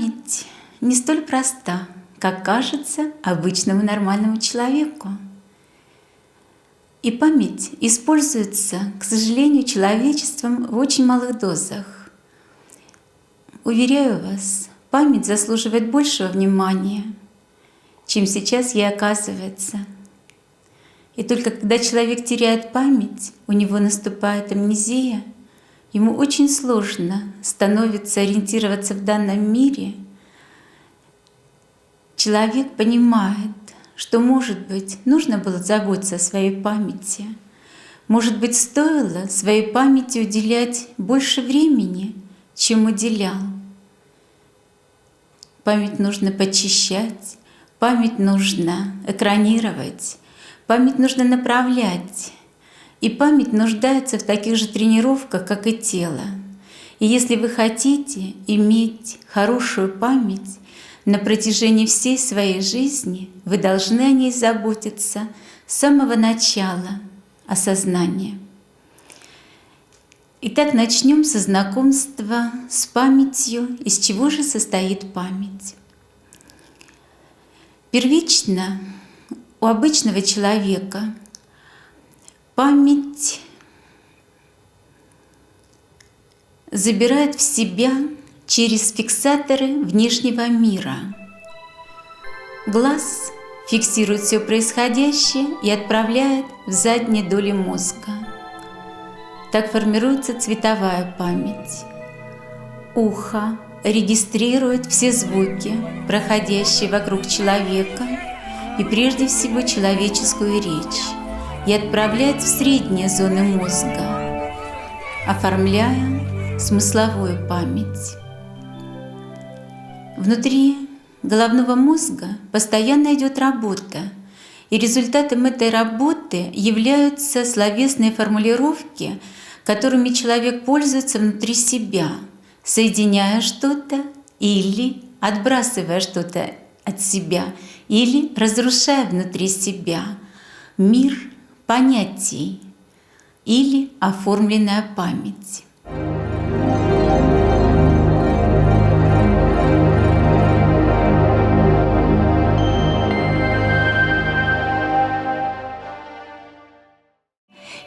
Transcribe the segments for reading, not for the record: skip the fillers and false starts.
Память не столь проста, как кажется обычному нормальному человеку. И память используется, к сожалению, человечеством в очень малых дозах. Уверяю вас, память заслуживает большего внимания, чем сейчас ей оказывается. И только когда человек теряет память, у него наступает амнезия, ему очень сложно становится ориентироваться в данном мире. Человек понимает, что, может быть, нужно было заботиться о своей памяти. Может быть, стоило своей памяти уделять больше времени, чем уделял. Память нужно почищать, память нужно экранировать, память нужно направлять. И память нуждается в таких же тренировках, как и тело. И если вы хотите иметь хорошую память на протяжении всей своей жизни, вы должны о ней заботиться с самого начала осознания. Итак, начнем со знакомства с памятью. Из чего же состоит память? Первично у обычного человека память забирает в себя через фиксаторы внешнего мира. Глаз фиксирует все происходящее и отправляет в задние доли мозга. Так формируется цветовая память. Ухо регистрирует все звуки, проходящие вокруг человека, и прежде всего человеческую речь, и отправляет в средние зоны мозга, оформляя смысловую память. Внутри головного мозга постоянно идет работа, и результатом этой работы являются словесные формулировки, которыми человек пользуется внутри себя, соединяя что-то или отбрасывая что-то от себя, или разрушая внутри себя мир понятий или оформленная память.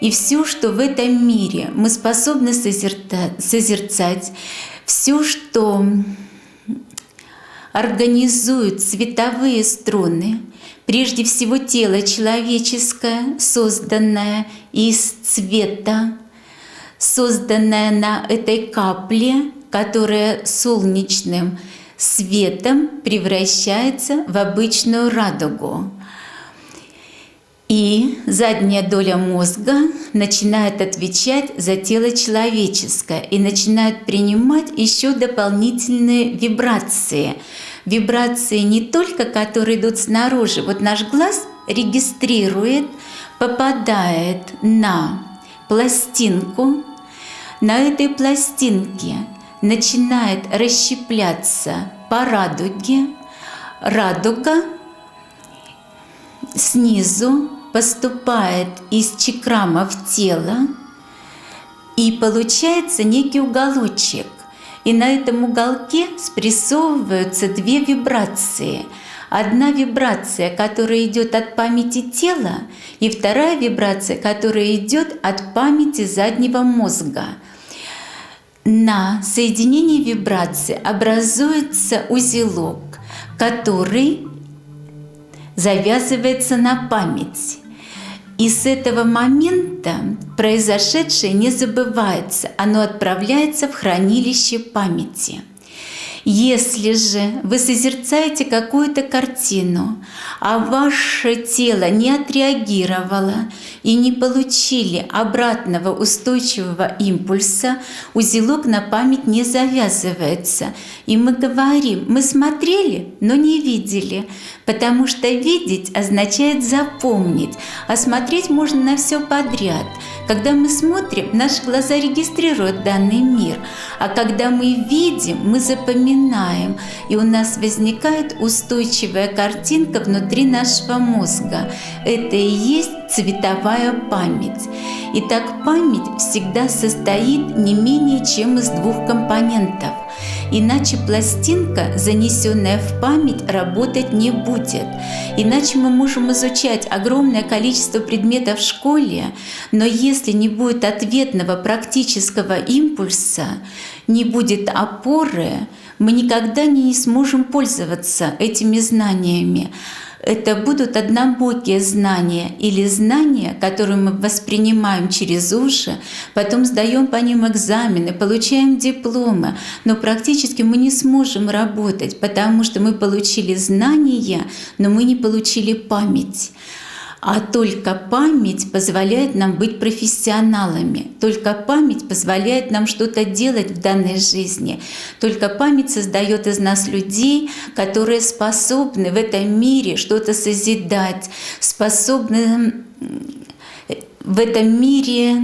И все, что в этом мире мы способны созерцать, все, что организует цветовые струны, прежде всего тело человеческое, созданное из цвета, созданное на этой капле, которая солнечным светом превращается в обычную радугу. И задняя доля мозга начинает отвечать за тело человеческое и начинает принимать еще дополнительные вибрации. Вибрации не только, которые идут снаружи. Вот наш глаз регистрирует, попадает на пластинку. На этой пластинке начинает расщепляться по радуге. Радуга снизу поступает из чакрамов тела, и получается некий уголочек. И на этом уголке спрессовываются две вибрации. Одна вибрация, которая идет от памяти тела, и вторая вибрация, которая идет от памяти заднего мозга. На соединении вибраций образуется узелок, который завязывается на память. И с этого момента произошедшее не забывается, оно отправляется в хранилище памяти. Если же вы созерцаете какую-то картину, а ваше тело не отреагировало и не получили обратного устойчивого импульса, узелок на память не завязывается. И мы говорим, мы смотрели, но не видели, потому что видеть означает запомнить, а смотреть можно на все подряд. Когда мы смотрим, наши глаза регистрируют данный мир, а когда мы видим, мы запоминаем, и у нас возникает устойчивая картинка внутри нашего мозга. Это и есть цветовая память. Итак, память всегда состоит не менее чем из двух компонентов. Иначе пластинка, занесенная в память, работать не будет. Иначе мы можем изучать огромное количество предметов в школе, но если не будет ответного практического импульса, не будет опоры, мы никогда не сможем пользоваться этими знаниями. Это будут однобокие знания или знания, которые мы воспринимаем через уши, потом сдаем по ним экзамены, получаем дипломы, но практически мы не сможем работать, потому что мы получили знания, но мы не получили память. А только память позволяет нам быть профессионалами. Только память позволяет нам что-то делать в данной жизни. Только память создает из нас людей, которые способны в этом мире что-то созидать, способны в этом мире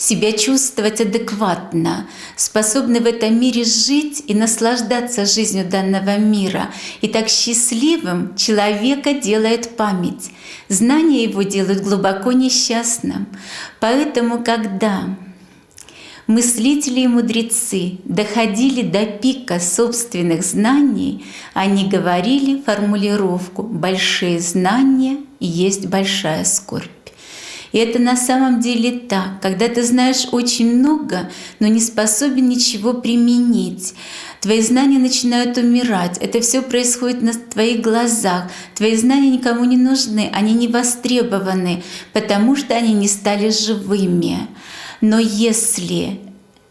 себя чувствовать адекватно, способны в этом мире жить и наслаждаться жизнью данного мира. И так счастливым человека делает память. Знания его делают глубоко несчастным. Поэтому, когда мыслители и мудрецы доходили до пика собственных знаний, они говорили формулировку «большие знания есть большая скорбь». И это на самом деле так, когда ты знаешь очень много, но не способен ничего применить. Твои знания начинают умирать, это все происходит на твоих глазах. Твои знания никому не нужны, они не востребованы, потому что они не стали живыми. Но если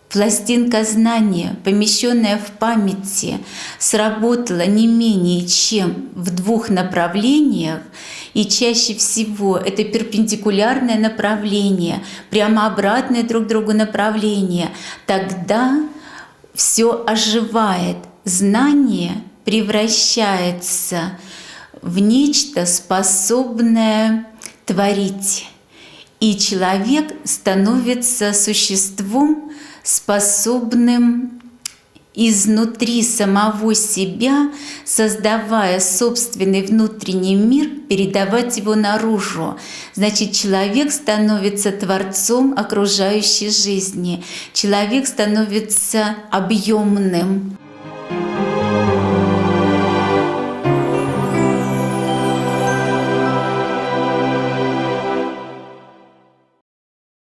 пластинка знания, помещенная в памяти, сработала не менее чем в двух направлениях, и чаще всего это перпендикулярное направление, прямо обратное друг другу направление, тогда все оживает, знание превращается в нечто, способное творить. И человек становится существом, способным изнутри самого себя, создавая собственный внутренний мир, передавать его наружу. Значит, человек становится творцом окружающей жизни, человек становится объемным.